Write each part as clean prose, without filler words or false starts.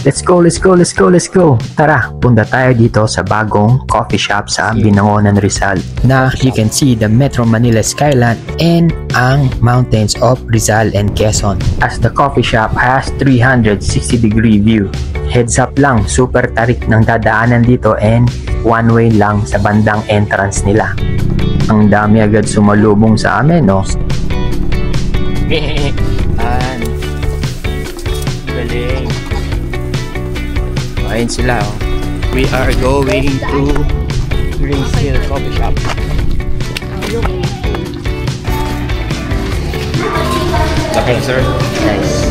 Let's go, let's go, let's go, let's go. Tara, punta tayo dito sa bagong coffee shop sa Binangonan, Rizal. Na you can see the Metro Manila skyline and ang mountains of Rizal and Quezon. As the coffee shop has 360-degree view. Heads up lang, super tarik ng dadaanan dito and one way lang sa bandang entrance nila. Ang dami agad sumalubong sa amin, no? Galing. Ayun sila, oh. We are going to Grace Hill Coffee Shop. Okay, sir. Nice.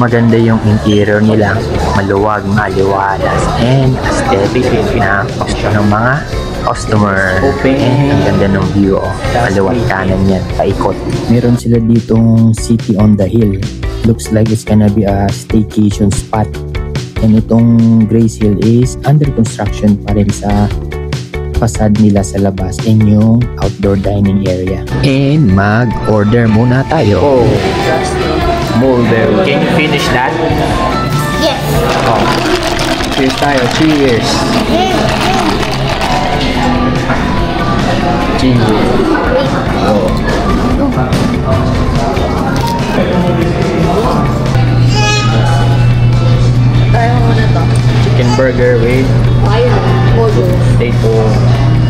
Maganda yung interior nila. Maluwag, maliwalas, and aesthetic na gusto ng mga customer. Ang ganda ng view, oh. Kaliwat kanan yan, paikot. Meron sila ditong City on the Hill. Looks like it's gonna be a staycation spot. And itong Grace Hill is under construction pa rin sa facade nila sa labas and yung outdoor dining area. And mag-order muna tayo. Oh, mulberry. Can you finish that? Yes. Oh. Cheers tayo. Cheers. Cheers. Oh. Chicken burger with potato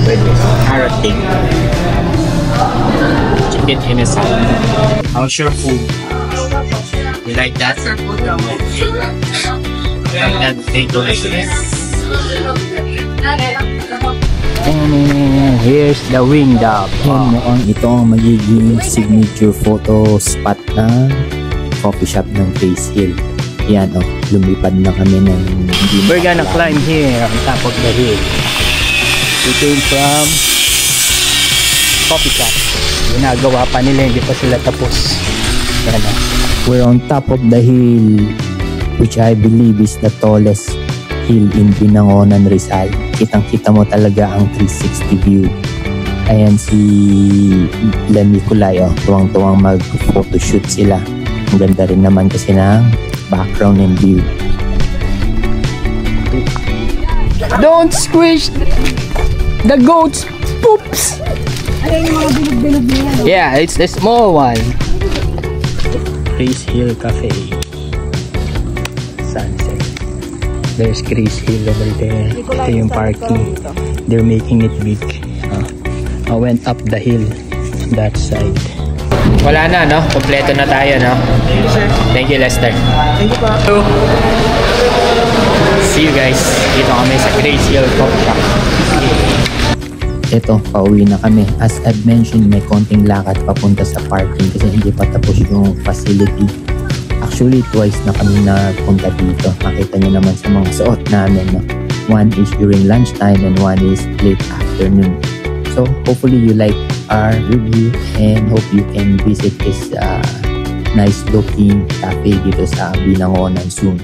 with carrot cake. Chicken inasal. How's your food? You like that? Like that potato is. And here's the wing dog. Yan mukhang ito ang magiging signature photo spot ng coffee shop ng Grace Hill. Yan, oh, lumipad na kami ng... We're gonna climb here on top of the hill. We came from coffee shop. Ginagawa pa nila, hindi pa sila tapos. Yan, oh. We're on top of the hill, which I believe is the tallest hill in Binangonan, Rizal. Kitang-kita mo talaga ang 360 view. Ayan si Len Nicolay, oh, tuwang-tuwang mag-photoshoot sila. Ang ganda rin naman kasi ng background and view. Don't squish the goat's poops! Yeah, it's the small one. Grace Hill Cafe. Sunset. There's Grace Hill over there. Ito yung parking. They're making it big. I went up the hill on that side. Wala na, no? Kompleto na tayo, no? Thank you, Lester. Thank you po. See you guys. Dito kami sa Grace Hill Coffee Shop. Ito, pauwi na kami. As I've mentioned, may konting lakad papunta sa parking kasi hindi pa tapos yung facility. Actually, twice na kami napunta dito. Makita nyo naman sa mga suot namin, no? One is during lunchtime and one is late afternoon. So, hopefully you like our review and hope you can visit this nice looking cafe dito sa Binangonan soon.